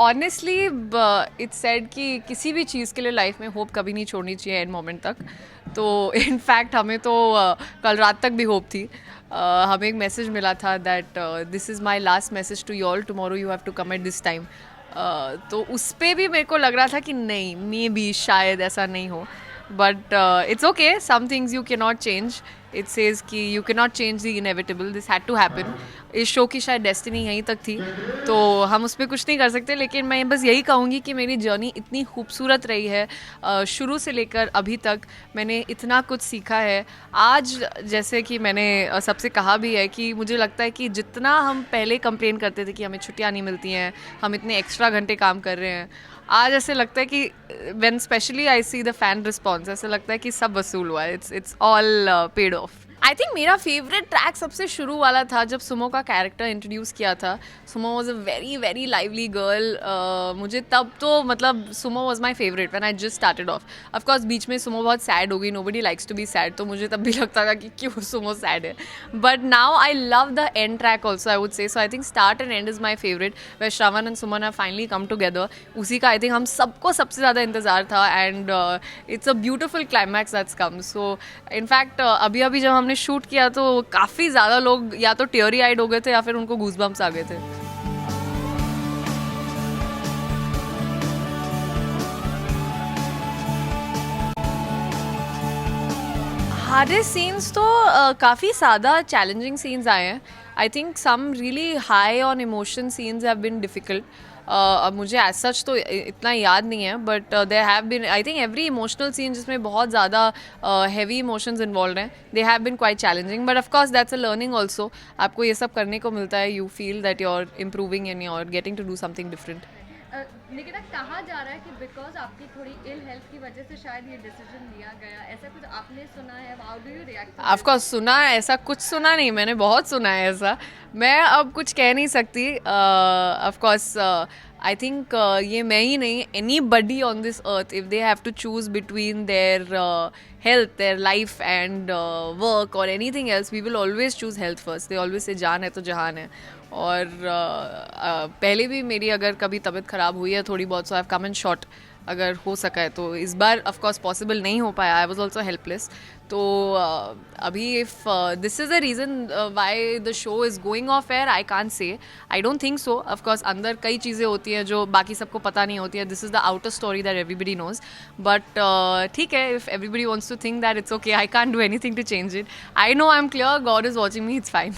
Honestly it's said कि किसी भी चीज़ के लिए लाइफ में होप कभी नहीं छोड़नी चाहिए एंड मोमेंट तक. तो इनफैक्ट हमें तो कल रात तक भी होप थी. हमें एक मैसेज मिला था that this is my last message to you all, tomorrow you have to come at this time. तो उस पर भी मेरे को लग रहा था कि नहीं, मे बी शायद ऐसा नहीं हो. But it's okay, some things you can not change. It says कि you can not change the inevitable, this had to happen. इस शो की शायद डेस्टिनी यहीं तक थी, तो हम उस पर कुछ नहीं कर सकते. लेकिन मैं बस यही कहूँगी कि मेरी जर्नी इतनी खूबसूरत रही है. शुरू से लेकर अभी तक मैंने इतना कुछ सीखा है. आज जैसे कि मैंने सबसे कहा भी है कि मुझे लगता है कि जितना हम पहले कंप्लेन करते थे कि हमें छुट्टियाँ नहीं मिलती हैं, हम इतने एक्स्ट्रा घंटे काम कर रहे हैं, आज ऐसे लगता है कि when specially I see the fan response, ऐसे लगता है कि सब वसूल हुआ है. It's all paid of. I think मेरा फेवरेट ट्रैक सबसे शुरू वाला था जब सुमो का कैरेक्टर इंट्रोड्यूस किया था. Sumo was a very very lively girl. मुझे तब तो मतलब Sumo was my favourite when I just started off. Of course बीच में सुमो बहुत सैड हो गई, nobody likes to be sad, तो मुझे तब भी लगता था कि क्यों सुमो सैड है. But now I love the end track also, I would say. So I think start and end is my favourite, वे श्रवण and Suman have finally come together. उसी का आई थिंक हम सबको सबसे ज़्यादा इंतज़ार था. And it's a beautiful climax that's come. So in fact अभी अभी जब हमने शूट किया तो काफ़ी ज़्यादा लोग या तो टियरी आइड हो गए थे या फिर उनको गूज़बम्प्स आ गए थे. हार्डेस्ट सीन्स तो काफ़ी ज़्यादा चैलेंजिंग सीन्स आए हैं. I think some really high on emotion scenes have been difficult. अब मुझे एज सच तो इतना याद नहीं है, but there have been I think every emotional scene जिसमें बहुत ज़्यादा हैवी इमोशंस इन्वॉल्व हैं, they have been quite challenging. But of course that's a learning also. आपको ये सब करने को मिलता है. You feel that you are improving and you are getting to do something different. Nikita, कहा जा रहा है कि बिकॉज आपकी थोड़ी इल हेल्थ की वजह से शायद ये डिसीजन लिया गया, ऐसा कुछ आपने सुना है? How do you react? Of course सुना है, ऐसा कुछ सुना नहीं, मैंने बहुत सुना है ऐसा. मैं अब कुछ कह नहीं सकती. ऑफ कोर्स आई थिंक ये मैं ही नहीं, anybody on this earth, if they have to choose between their health, their life and work और anything else, we will always choose health first. They always say जान है तो जहान है. और पहले भी मेरी अगर कभी तबीयत ख़राब हुई है थोड़ी बहुत, so I have come and shot अगर हो सका है. तो इस बार ऑफ कोर्स पॉसिबल नहीं हो पाया. I was also helpless. तो अभी if this is the reason why the show is going of air, I can't say. I don't think so. Of course अंदर कई चीज़ें होती हैं जो बाकी सबको पता नहीं होती है. This is the outer story that everybody knows. But ठीक है, if everybody wants to think that it's okay, I can't do anything to change it. I know I am clear, God is watching me, it's fine.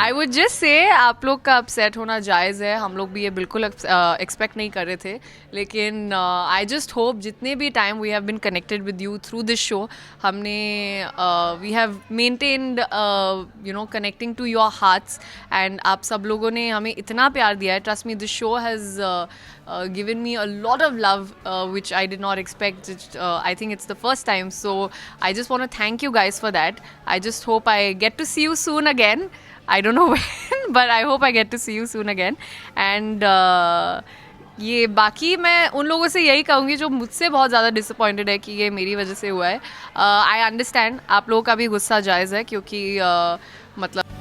I would just say आप लोग का upset होना जायज़ है. हम लोग भी ये बिल्कुल एक्सपेक्ट नहीं कर रहे थे. लेकिन आई जस्ट होप जितने भी time we have been connected with you through this show, हमने we have maintained you know connecting to your hearts. And आप सब लोगों ने हमें इतना प्यार दिया है. Trust me, this show has given me a lot of love, which I did not expect. I think it's the first time. So I just want to thank you guys for that. I just hope I get to see you soon again. I don't know when, but I hope I get to see you soon again. And ये बाकी मैं उन लोगों से यही कहूँगी जो मुझसे बहुत ज़्यादा डिसअपॉइंटेड है कि ये मेरी वजह से हुआ है. I understand. आप लोगों का भी गुस्सा जायज़ है, क्योंकि मतलब